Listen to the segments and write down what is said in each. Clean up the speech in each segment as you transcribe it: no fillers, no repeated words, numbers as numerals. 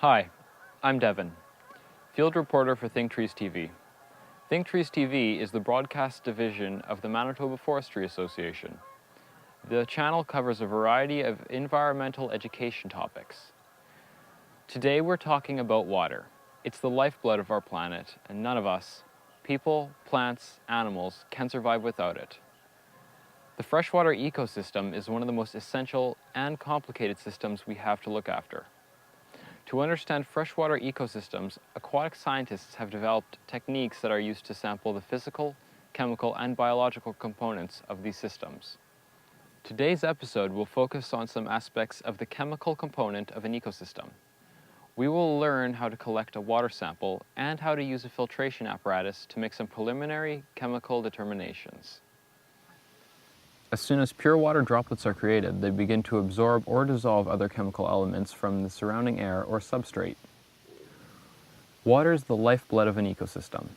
Hi, I'm Devin, field reporter for Think Trees TV. Think Trees TV is the broadcast division of the Manitoba Forestry Association. The channel covers a variety of environmental education topics. Today we're talking about water. It's the lifeblood of our planet, and none of us, people, plants, animals, can survive without it. The freshwater ecosystem is one of the most essential and complicated systems we have to look after. To understand freshwater ecosystems, aquatic scientists have developed techniques that are used to sample the physical, chemical, and biological components of these systems. Today's episode will focus on some aspects of the chemical component of an ecosystem. We will learn how to collect a water sample and how to use a filtration apparatus to make some preliminary chemical determinations. As soon as pure water droplets are created, they begin to absorb or dissolve other chemical elements from the surrounding air or substrate. Water is the lifeblood of an ecosystem.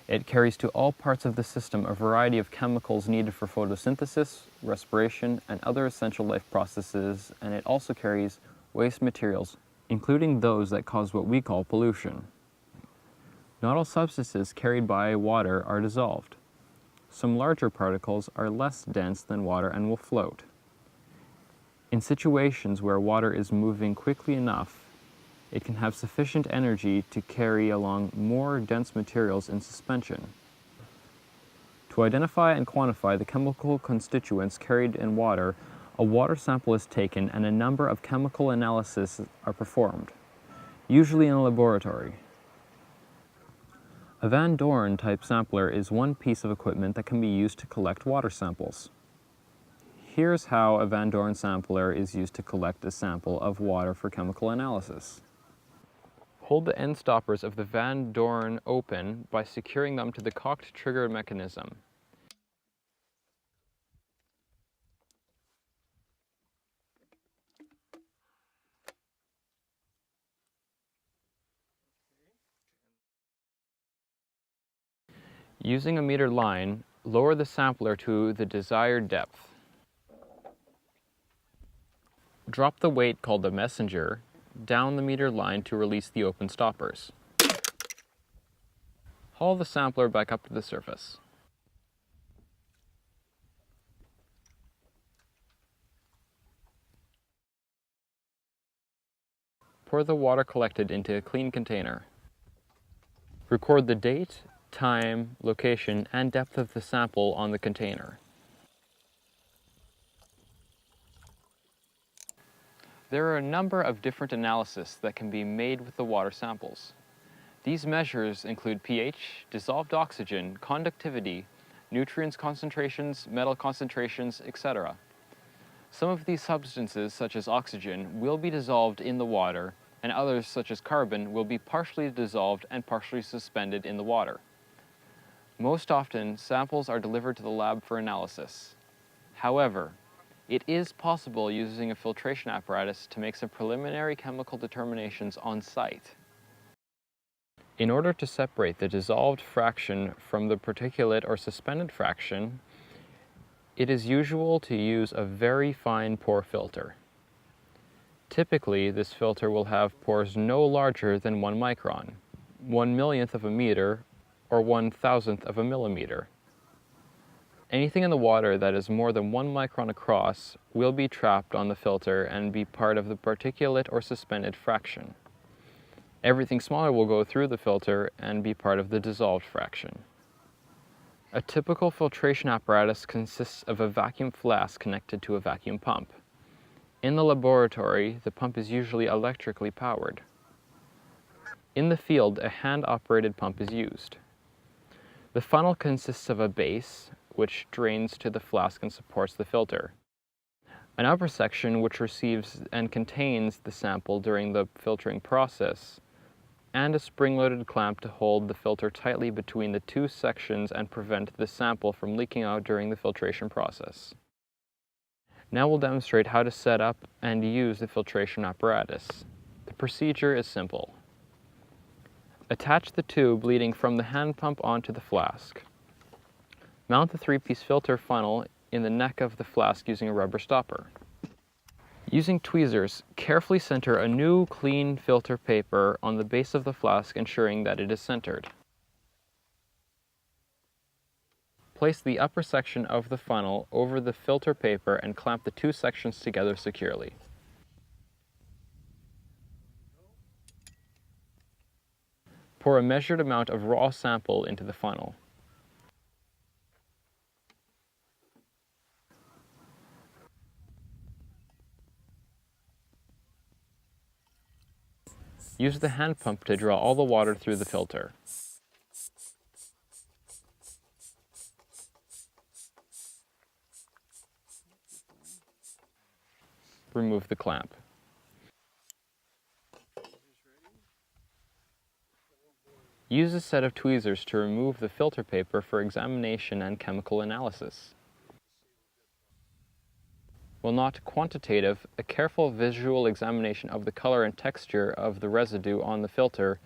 It carries to all parts of the system a variety of chemicals needed for photosynthesis, respiration, and other essential life processes, and it also carries waste materials, including those that cause what we call pollution. Not all substances carried by water are dissolved. Some larger particles are less dense than water and will float. In situations where water is moving quickly enough, it can have sufficient energy to carry along more dense materials in suspension. To identify and quantify the chemical constituents carried in water, a water sample is taken and a number of chemical analyses are performed, usually in a laboratory. A Van Doren type sampler is one piece of equipment that can be used to collect water samples. Here's how a Van Doren sampler is used to collect a sample of water for chemical analysis. Hold the end stoppers of the Van Doren open by securing them to the cocked trigger mechanism. Using a meter line, lower the sampler to the desired depth. Drop the weight, called the messenger, down the meter line to release the open stoppers. Haul the sampler back up to the surface. Pour the water collected into a clean container. Record the date, time, location, and depth of the sample on the container. There are a number of different analyses that can be made with the water samples. These measures include pH, dissolved oxygen, conductivity, nutrients concentrations, metal concentrations, etc. Some of these substances, such as oxygen, will be dissolved in the water, and others, such as carbon, will be partially dissolved and partially suspended in the water. Most often, samples are delivered to the lab for analysis. However, it is possible using a filtration apparatus to make some preliminary chemical determinations on site. In order to separate the dissolved fraction from the particulate or suspended fraction, it is usual to use a very fine pore filter. Typically, this filter will have pores no larger than 1 micron, 1/millionth of a meter, or 1/1000th of a millimeter. Anything in the water that is more than 1 micron across will be trapped on the filter and be part of the particulate or suspended fraction. Everything smaller will go through the filter and be part of the dissolved fraction. A typical filtration apparatus consists of a vacuum flask connected to a vacuum pump. In the laboratory, the pump is usually electrically powered. In the field, a hand-operated pump is used. The funnel consists of a base, which drains to the flask and supports the filter, an upper section which receives and contains the sample during the filtering process, and a spring-loaded clamp to hold the filter tightly between the two sections and prevent the sample from leaking out during the filtration process. Now we'll demonstrate how to set up and use the filtration apparatus. The procedure is simple. Attach the tube leading from the hand pump onto the flask. Mount the 3-piece filter funnel in the neck of the flask using a rubber stopper. Using tweezers, carefully center a new clean filter paper on the base of the flask, ensuring that it is centered. Place the upper section of the funnel over the filter paper and clamp the two sections together securely. Pour a measured amount of raw sample into the funnel. Use the hand pump to draw all the water through the filter. Remove the clamp. Use a set of tweezers to remove the filter paper for examination and chemical analysis. While not quantitative, a careful visual examination of the color and texture of the residue on the filter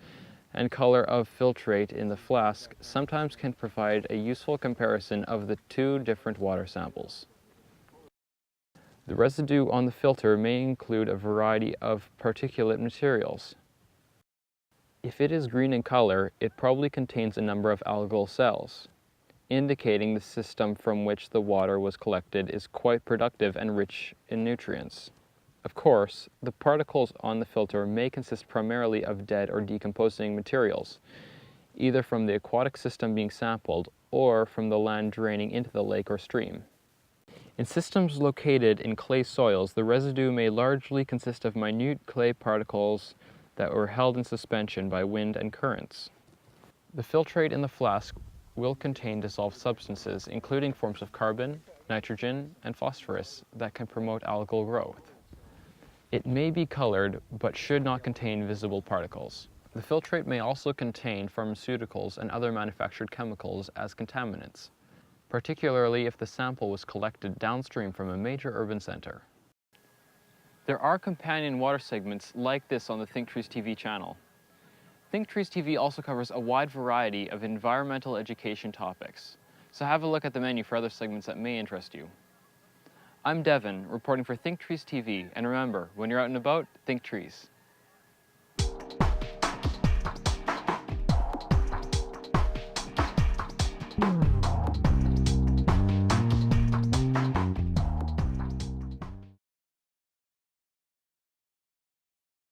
and color of filtrate in the flask sometimes can provide a useful comparison of the two different water samples. The residue on the filter may include a variety of particulate materials. If it is green in color, it probably contains a number of algal cells, indicating the system from which the water was collected is quite productive and rich in nutrients. Of course, the particles on the filter may consist primarily of dead or decomposing materials, either from the aquatic system being sampled or from the land draining into the lake or stream. In systems located in clay soils, the residue may largely consist of minute clay particles that were held in suspension by wind and currents. The filtrate in the flask will contain dissolved substances, including forms of carbon, nitrogen, and phosphorus that can promote algal growth. It may be colored, but should not contain visible particles. The filtrate may also contain pharmaceuticals and other manufactured chemicals as contaminants, particularly if the sample was collected downstream from a major urban center. There are companion water segments like this on the Think Trees TV channel. Think Trees TV also covers a wide variety of environmental education topics, so have a look at the menu for other segments that may interest you. I'm Devin, reporting for Think Trees TV, and remember, when you're out and about, think trees.